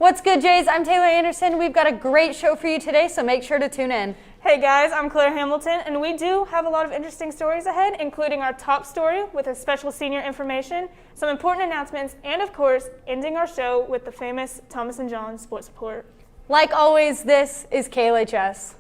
What's good, Jays? I'm Taylor Anderson. We've got a great show for you today, so make sure to tune in. Hey guys, I'm Claire Hamilton, and we do have a lot of interesting stories ahead, including our top story with a special senior information, some important announcements, and of course, ending our show with the famous Thomas & John Sports Report. Like always, this is KLHS.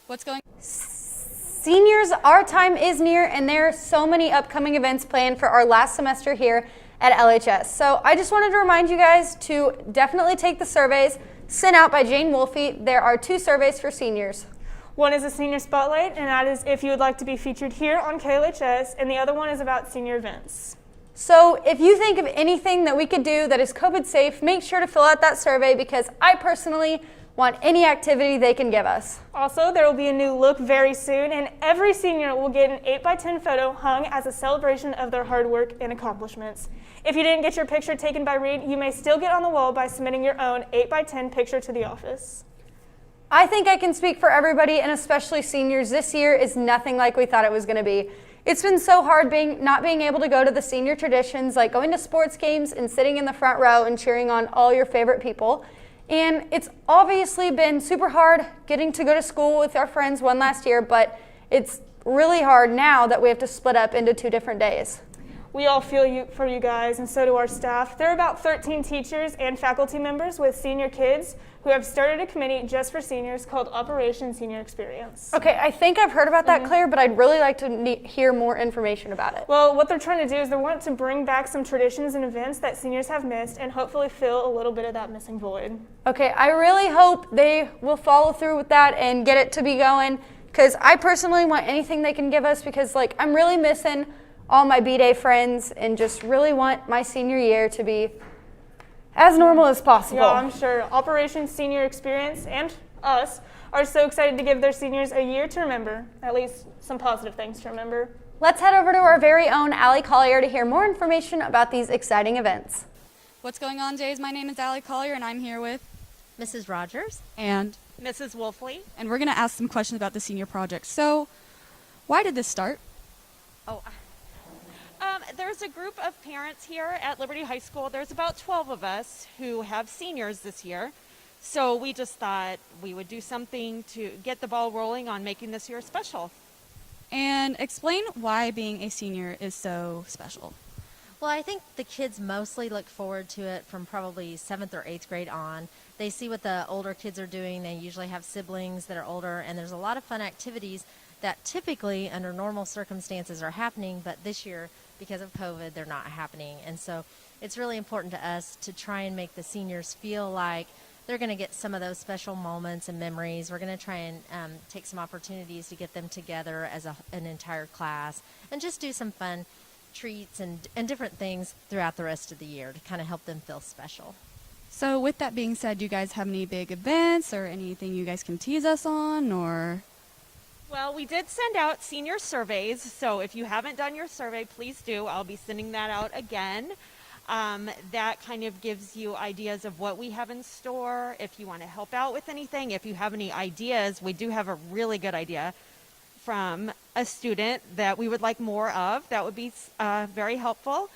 What's going on? Seniors, our time is near, and there are so many upcoming events planned for our last semester here at LHS. So I just wanted to remind you guys to definitely take the surveys sent out by Jane Wolfe. There are 2 surveys for seniors. One is a senior spotlight, and that is if you would like to be featured here on KLHS, and the other one is about senior events. So if you think of anything that we could do that is COVID safe, make sure to fill out that survey because I personally want any activity they can give us. Also, there will be a new look very soon, and every senior will get an 8x10 photo hung as a celebration of their hard work and accomplishments. If you didn't get your picture taken by Reed, you may still get on the wall by submitting your own 8x10 picture to the office. I think I can speak for everybody, and especially seniors. This year is nothing like we thought it was going to be. It's been so hard not being able to go to the senior traditions, like going to sports games and sitting in the front row and cheering on all your favorite people. And it's obviously been super hard getting to go to school with our friends one last year, but it's really hard now that we have to split up into 2 different days. We all feel for you guys, and so do our staff. There are about 13 teachers and faculty members with senior kids who have started a committee just for seniors called Operation Senior Experience. Okay, I think I've heard about that, Claire, but I'd really like to hear more information about it. Well, what they're trying to do is they want to bring back some traditions and events that seniors have missed and hopefully fill a little bit of that missing void. Okay, I really hope they will follow through with that and get it to be going, because I personally want anything they can give us because, I'm really missing all my B-Day friends and just really want my senior year to be as normal as possible. Yeah, I'm sure. Operation Senior Experience and us are so excited to give their seniors a year to remember, at least some positive things to remember. Let's head over to our very own Allie Collier to hear more information about these exciting events. What's going on, Jays? My name is Allie Collier, and I'm here with Mrs. Rogers and Mrs. Wolfe, and we're going to ask some questions about the senior project. So, why did this start? There's a group of parents here at Liberty High School. There's about 12 of us who have seniors this year. So we just thought we would do something to get the ball rolling on making this year special. And explain why being a senior is so special. Well, I think the kids mostly look forward to it from probably 7th or 8th grade on. They see what the older kids are doing. They usually have siblings that are older, and there's a lot of fun activities that typically under normal circumstances are happening, but this year, because of COVID, they're not happening. And so it's really important to us to try and make the seniors feel like they're going to get some of those special moments and memories. We're going to try and take some opportunities to get them together as an entire class and just do some fun treats and different things throughout the rest of the year to kind of help them feel special. So with that being said, do you guys have any big events or anything you guys can tease us on, or? Well, we did send out senior surveys, so if you haven't done your survey, please do. I'll be sending that out again. That kind of gives you ideas of what we have in store. If you want to help out with anything, if you have any ideas, we do have a really good idea from a student that we would like more of. That would be very helpful.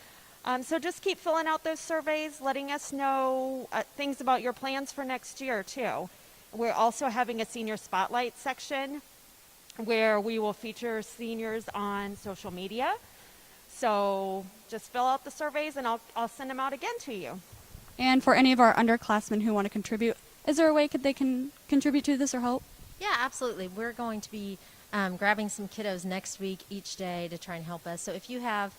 So just keep filling out those surveys, letting us know things about your plans for next year, too. We're also having a senior spotlight section where we will feature seniors on social media. So just fill out the surveys and I'll send them out again to you. And for any of our underclassmen who want to contribute, is there a way they can contribute to this or help? Yeah, absolutely. We're going to be grabbing some kiddos next week each day to try and help us. So if you have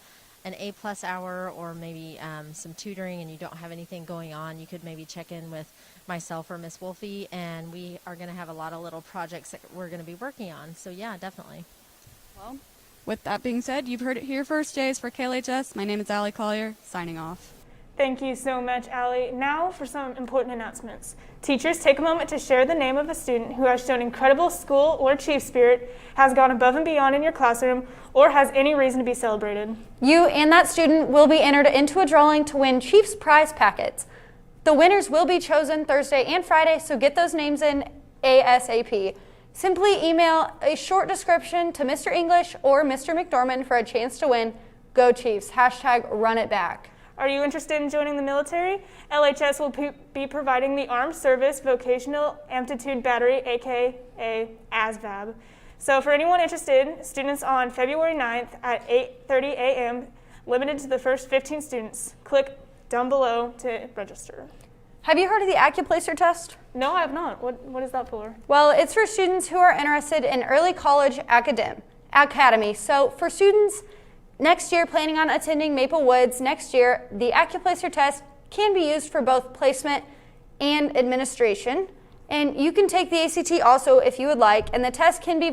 an A+ hour or maybe some tutoring and you don't have anything going on, you could maybe check in with myself or Miss Wolfe, and we are going to have a lot of little projects that we're going to be working on. So yeah, definitely. Well, with that being said, you've heard it here first, Jays, for KLHS. My name is Allie Collier, signing off. Thank you so much, Allie. Now for some important announcements. Teachers, take a moment to share the name of a student who has shown incredible school or chief spirit, has gone above and beyond in your classroom, or has any reason to be celebrated. You and that student will be entered into a drawing to win Chiefs prize packets. The winners will be chosen Thursday and Friday, so get those names in ASAP. Simply email a short description to Mr. English or Mr. McDormand for a chance to win. Go Chiefs, #RunItBack. Are you interested in joining the military? LHS will be providing the Armed Service Vocational Aptitude Battery, aka ASVAB. So for anyone interested, students on February 9th at 8:30 a.m., limited to the first 15 students. Click down below to register. Have you heard of the Accuplacer test? No, I have not. What is that for? Well, it's for students who are interested in early college academy. So for students next year planning on attending Maple Woods next year, the Accuplacer test can be used for both placement and administration. And you can take the ACT also if you would like, and the test can be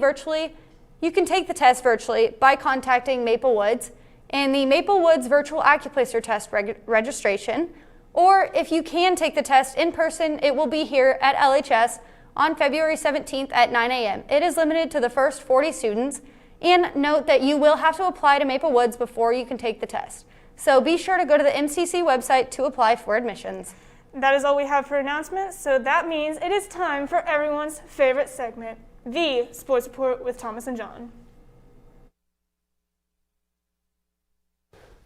you can take the test virtually by contacting Maple Woods and the Maple Woods Virtual Accuplacer Test registration. Or if you can take the test in person, it will be here at LHS on February 17th at 9 a.m. It is limited to the first 40 students. And note that you will have to apply to Maple Woods before you can take the test. So be sure to go to the MCC website to apply for admissions. That is all we have for announcements, so that means it is time for everyone's favorite segment, the Sports Report with Thomas and John.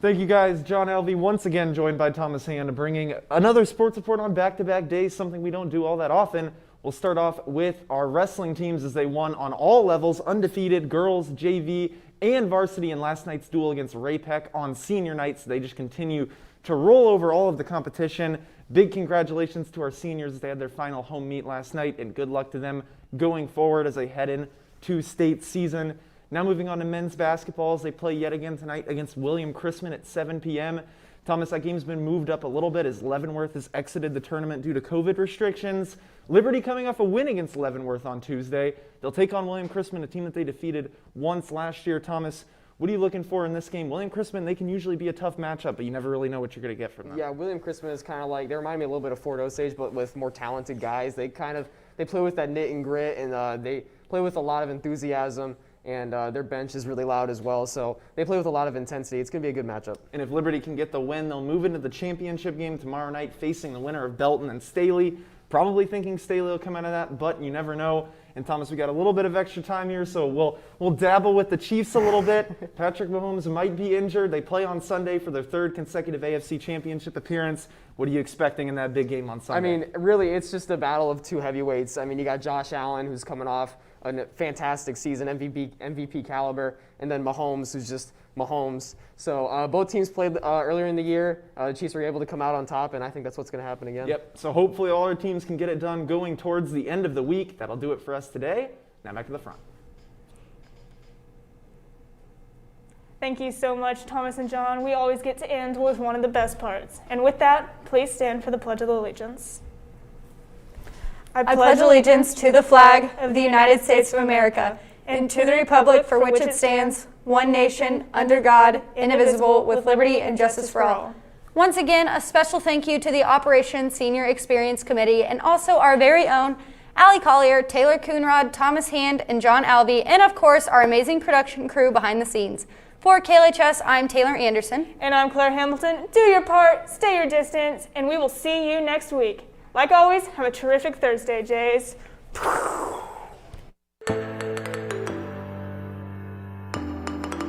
Thank you guys. John Alvey once again joined by Thomas Hand, bringing another sports report on back-to-back days, something we don't do all that often. We'll start off with our wrestling teams as they won on all levels, undefeated, girls, JV, and varsity in last night's duel against Ray-Pec on senior night. So they just continue to roll over all of the competition. Big congratulations to our seniors as they had their final home meet last night, and good luck to them going forward as they head into state season. Now moving on to men's basketball as they play yet again tonight against William Chrisman at 7 p.m. Thomas, that game's been moved up a little bit as Leavenworth has exited the tournament due to COVID restrictions. Liberty coming off a win against Leavenworth on Tuesday. They'll take on William Chrisman, a team that they defeated once last year. Thomas, what are you looking for in this game? William Chrisman, they can usually be a tough matchup, but you never really know what you're going to get from them. Yeah, William Chrisman is kind of like, they remind me a little bit of Fort Osage, but with more talented guys. They play with that knit and grit, and they play with a lot of enthusiasm. And their bench is really loud as well, so they play with a lot of intensity. It's going to be a good matchup. And if Liberty can get the win, they'll move into the championship game tomorrow night, facing the winner of Belton and Staley. Probably thinking Staley will come out of that, but you never know. And Thomas, we got a little bit of extra time here, so we'll dabble with the Chiefs a little bit. Patrick Mahomes might be injured. They play on Sunday for their third consecutive AFC Championship appearance. What are you expecting in that big game on Sunday? I mean, really, it's just a battle of two heavyweights. I mean, you got Josh Allen, who's coming off a fantastic season, MVP caliber, and then Mahomes, who's just Mahomes. So both teams played earlier in the year. The Chiefs were able to come out on top, and I think that's what's going to happen again. Yep, so hopefully all our teams can get it done going towards the end of the week. That'll do it for us today. Now back to the front. Thank you so much, Thomas and John. We always get to end with one of the best parts. And with that, please stand for the Pledge of Allegiance. I pledge allegiance to the flag of the United States of America and to the republic for which it stands, one nation, under God, indivisible, with liberty and justice for all. Once again, a special thank you to the Operation Senior Experience Committee and also our very own Allie Collier, Taylor Coonrod, Thomas Hand, and John Alvey, and of course our amazing production crew behind the scenes. For KLHS, I'm Taylor Anderson. And I'm Claire Hamilton. Do your part, stay your distance, and we will see you next week. Like always, have a terrific Thursday, Jays.